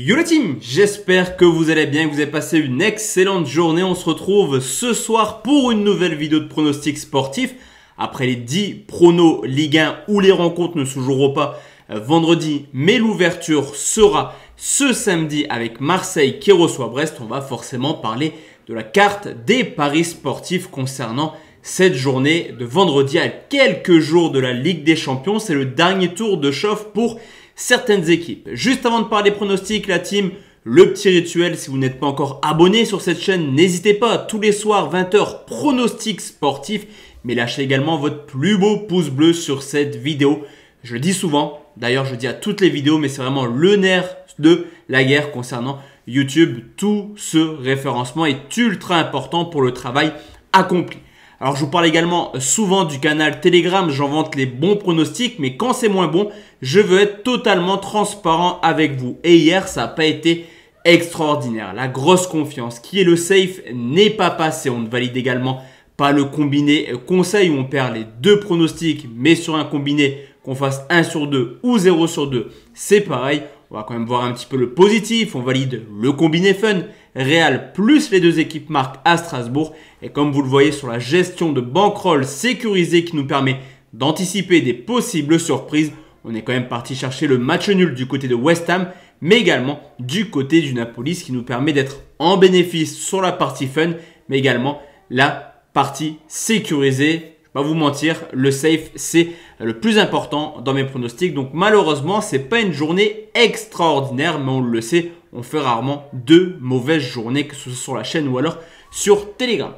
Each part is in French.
Yo la team, j'espère que vous allez bien, que vous avez passé une excellente journée. On se retrouve ce soir pour une nouvelle vidéo de pronostics sportifs. Après les 10 pronos Ligue 1 où les rencontres ne se joueront pas vendredi, mais l'ouverture sera ce samedi avec Marseille qui reçoit Brest. On va forcément parler de la carte des paris sportifs concernant cette journée de vendredi à quelques jours de la Ligue des Champions. C'est le dernier tour de chauffe pour certaines équipes. Juste avant de parler pronostics, la team, le petit rituel, si vous n'êtes pas encore abonné sur cette chaîne, n'hésitez pas, tous les soirs 20h, pronostics sportifs, mais lâchez également votre plus beau pouce bleu sur cette vidéo. Je le dis souvent, d'ailleurs je le dis à toutes les vidéos, mais c'est vraiment le nerf de la guerre concernant YouTube. Tout ce référencement est ultra important pour le travail accompli. Alors je vous parle également souvent du canal Telegram, j'en vante les bons pronostics, mais quand c'est moins bon, je veux être totalement transparent avec vous. Et hier, ça n'a pas été extraordinaire. La grosse confiance qui est le safe n'est pas passé. On ne valide également pas le combiné conseil où on perd les deux pronostics, mais sur un combiné qu'on fasse 1 sur 2 ou 0 sur 2, c'est pareil. On va quand même voir un petit peu le positif. On valide le combiné fun. Real plus les deux équipes marquent à Strasbourg. Et comme vous le voyez sur la gestion de bankroll sécurisée qui nous permet d'anticiper des possibles surprises, on est quand même parti chercher le match nul du côté de West Ham, mais également du côté du Napoli, ce qui nous permet d'être en bénéfice sur la partie fun, mais également la partie sécurisée. Je ne vais pas vous mentir, le safe, c'est le plus important dans mes pronostics. Donc malheureusement, ce n'est pas une journée extraordinaire, mais on le sait, on fait rarement deux mauvaises journées, que ce soit sur la chaîne ou alors sur Telegram.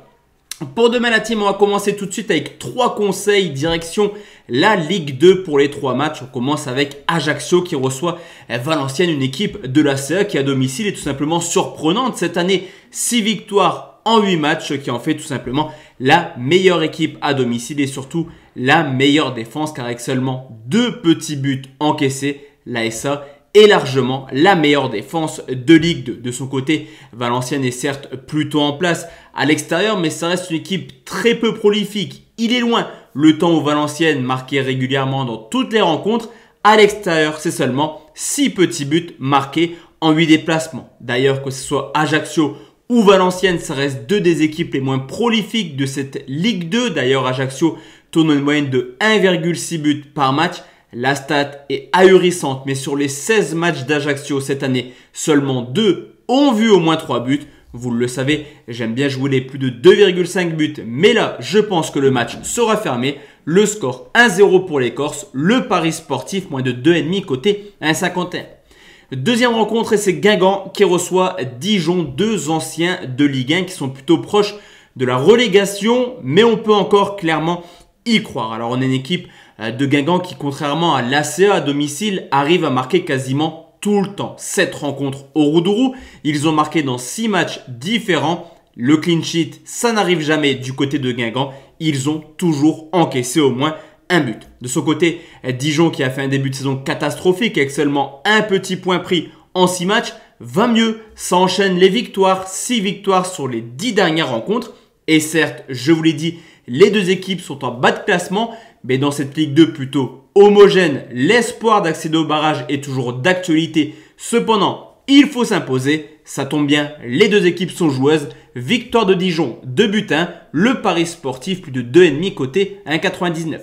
Pour demain la team, on va commencer tout de suite avec 3 conseils direction la Ligue 2 pour les 3 matchs. On commence avec Ajaccio qui reçoit Valenciennes, une équipe de la CA qui à domicile est tout simplement surprenante cette année. 6 victoires en 8 matchs qui en fait tout simplement la meilleure équipe à domicile et surtout la meilleure défense car avec seulement 2 petits buts encaissés, la SA est largement la meilleure défense de Ligue 2. De son côté, Valenciennes est certes plutôt en place à l'extérieur, mais ça reste une équipe très peu prolifique. Il est loin le temps où Valenciennes marquait régulièrement dans toutes les rencontres. À l'extérieur, c'est seulement 6 petits buts marqués en 8 déplacements. D'ailleurs, que ce soit Ajaccio ou Valenciennes, ça reste 2 des équipes les moins prolifiques de cette Ligue 2. D'ailleurs, Ajaccio tourne une moyenne de 1,6 buts par match. La stat est ahurissante, mais sur les 16 matchs d'Ajaccio cette année, seulement 2 ont vu au moins 3 buts. Vous le savez, j'aime bien jouer les plus de 2,5 buts, mais là, je pense que le match sera fermé. Le score 1-0 pour les Corses, le pari sportif moins de 2,5 côté 1,51. Deuxième rencontre, et c'est Guingamp qui reçoit Dijon, 2 anciens de Ligue 1 qui sont plutôt proches de la relégation, mais on peut encore clairement y croire. Alors on est une équipe de Guingamp qui, contrairement à l'ACA à domicile, arrive à marquer quasiment tout le temps. 7 rencontres au Roudourou, ils ont marqué dans 6 matchs différents. Le clean sheet, ça n'arrive jamais du côté de Guingamp. Ils ont toujours encaissé au moins un but. De son côté, Dijon qui a fait un début de saison catastrophique avec seulement un petit point pris en 6 matchs, va mieux, ça enchaîne les victoires, 6 victoires sur les 10 dernières rencontres. Et certes, je vous l'ai dit, les deux équipes sont en bas de classement, mais dans cette Ligue 2 plutôt homogène, l'espoir d'accéder au barrage est toujours d'actualité. Cependant, il faut s'imposer. Ça tombe bien, les deux équipes sont joueuses. Victoire de Dijon, 2 buts 1. Le pari sportif, plus de 2,5 côté 1,99.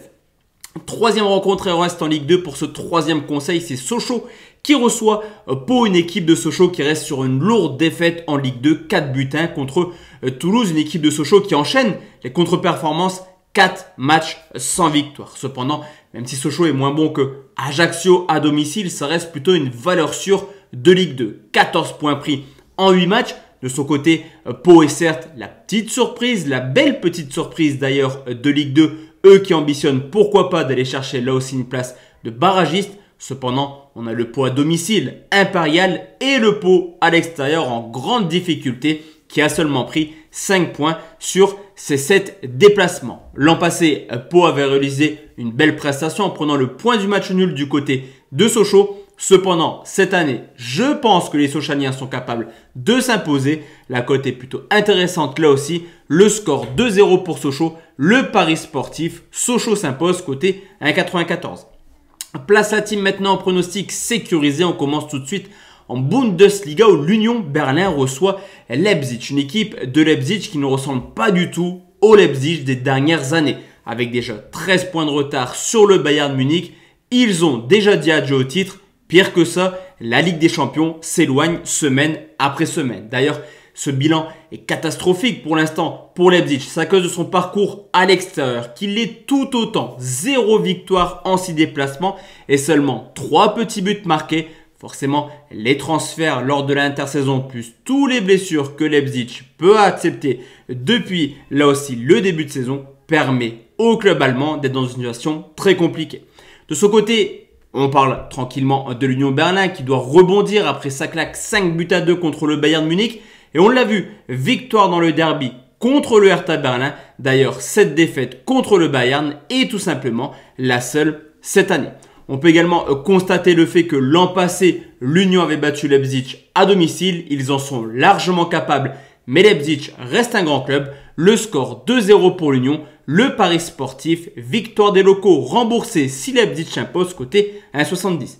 Troisième rencontre et reste en Ligue 2 pour ce troisième conseil, c'est Sochaux qui reçoit Pau, une équipe de Sochaux qui reste sur une lourde défaite en Ligue 2, 4 buts 1 contre Toulouse, une équipe de Sochaux qui enchaîne les contre-performances, 4 matchs sans victoire. Cependant, même si Sochaux est moins bon que Ajaccio à domicile, ça reste plutôt une valeur sûre de Ligue 2. 14 points pris en 8 matchs. De son côté, Pau est certes la petite surprise, la belle petite surprise d'ailleurs de Ligue 2. Eux qui ambitionnent pourquoi pas d'aller chercher là aussi une place de barragiste. Cependant, on a le Pau à domicile impérial et le Pau à l'extérieur en grande difficulté qui a seulement pris 5 points sur ses 7 déplacements. L'an passé, Pau avait réalisé une belle prestation en prenant le point du match nul du côté de Sochaux. Cependant, cette année, je pense que les Sochaniens sont capables de s'imposer. La cote est plutôt intéressante là aussi. Le score 2-0 pour Sochaux. Le pari sportif, Sochaux s'impose côté 1,94. Place la team maintenant en pronostic sécurisé. On commence tout de suite en Bundesliga où l'Union Berlin reçoit Leipzig. Une équipe de Leipzig qui ne ressemble pas du tout au Leipzig des dernières années. Avec déjà 13 points de retard sur le Bayern Munich, ils ont déjà dit adieu au titre. Pire que ça, la Ligue des Champions s'éloigne semaine après semaine. D'ailleurs, ce bilan est catastrophique pour l'instant pour Leipzig. C'est à cause de son parcours à l'extérieur qu'il est tout autant. 0 victoire en 6 déplacements et seulement 3 petits buts marqués. Forcément, les transferts lors de l'intersaison plus tous les blessures que Leipzig peut accepter depuis là aussi le début de saison permet au club allemand d'être dans une situation très compliquée. De son côté, on parle tranquillement de l'Union Berlin qui doit rebondir après sa claque 5-2 contre le Bayern Munich. Et on l'a vu, victoire dans le derby contre le Hertha Berlin. D'ailleurs, cette défaite contre le Bayern est tout simplement la seule cette année. On peut également constater le fait que l'an passé, l'Union avait battu Leipzig à domicile. Ils en sont largement capables, mais Leipzig reste un grand club. Le score 2-0 pour l'Union. Le pari sportif, victoire des locaux remboursée si Leipzig s'impose côté 1,70.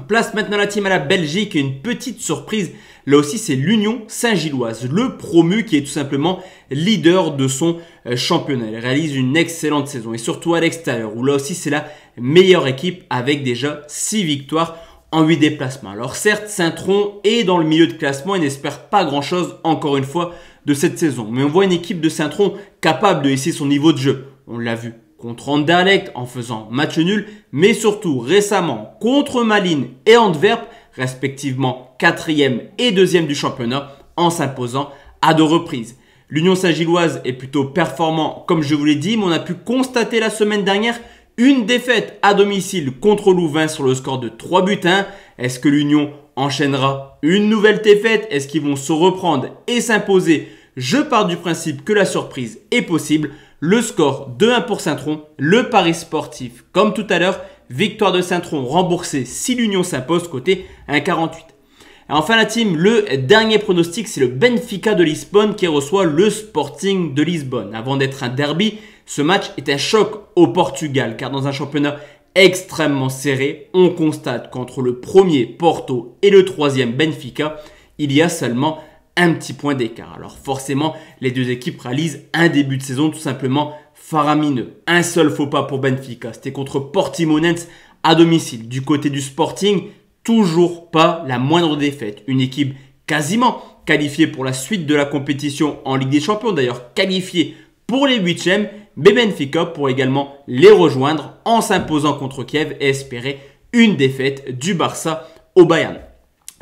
Place maintenant la team à la Belgique et une petite surprise. Là aussi, c'est l'Union Saint-Gilloise, le promu qui est tout simplement leader de son championnat. Il réalise une excellente saison et surtout à l'extérieur où là aussi c'est la meilleure équipe avec déjà 6 victoires en 8 déplacements. Alors certes, Saint-Tron est dans le milieu de classement et n'espère pas grand-chose encore une fois de cette saison. Mais on voit une équipe de Saint-Tron capable de hisser son niveau de jeu. On l'a vu contre Anderlecht en faisant match nul, mais surtout récemment contre Malines et Antwerp, respectivement 4e et 2e du championnat, en s'imposant à 2 reprises. L'Union Saint-Gilloise est plutôt performant, comme je vous l'ai dit, mais on a pu constater la semaine dernière une défaite à domicile contre Louvain sur le score de 3-1. Est-ce que l'Union enchaînera une nouvelle défaite? Est-ce qu'ils vont se reprendre et s'imposer? Je pars du principe que la surprise est possible. Le score 2-1 pour Saint-Tron, le pari sportif comme tout à l'heure, victoire de Saint-Tron remboursée si l'Union s'impose côté 1,48. Et enfin la team, le dernier pronostic, c'est le Benfica de Lisbonne qui reçoit le Sporting de Lisbonne. Avant d'être un derby, ce match est un choc au Portugal car dans un championnat extrêmement serré, on constate qu'entre le premier Porto et le 3e Benfica, il y a seulement un petit point d'écart. Alors forcément, les deux équipes réalisent un début de saison tout simplement faramineux. Un seul faux pas pour Benfica, c'était contre Portimonense à domicile. Du côté du Sporting, toujours pas la moindre défaite. Une équipe quasiment qualifiée pour la suite de la compétition en Ligue des Champions, d'ailleurs qualifiée pour les 8e, mais Benfica pour également les rejoindre en s'imposant contre Kiev et espérer une défaite du Barça au Bayern.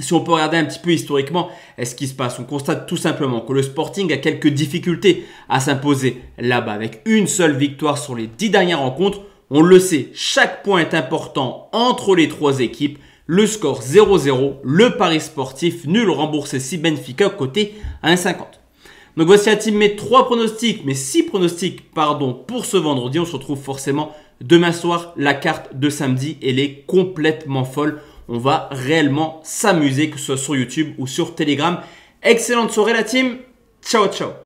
Si on peut regarder un petit peu historiquement ce qui se passe, on constate tout simplement que le Sporting a quelques difficultés à s'imposer là-bas avec une seule victoire sur les 10 dernières rencontres. On le sait, chaque point est important entre les 3 équipes. Le score 0-0, le pari sportif nul remboursé si Benfica côté 1,50. Donc voici la team, mes 3 pronostics, mes 6 pronostics pour ce vendredi. On se retrouve forcément demain soir. La carte de samedi, elle est complètement folle. On va réellement s'amuser, que ce soit sur YouTube ou sur Telegram. Excellente soirée la team. Ciao, ciao.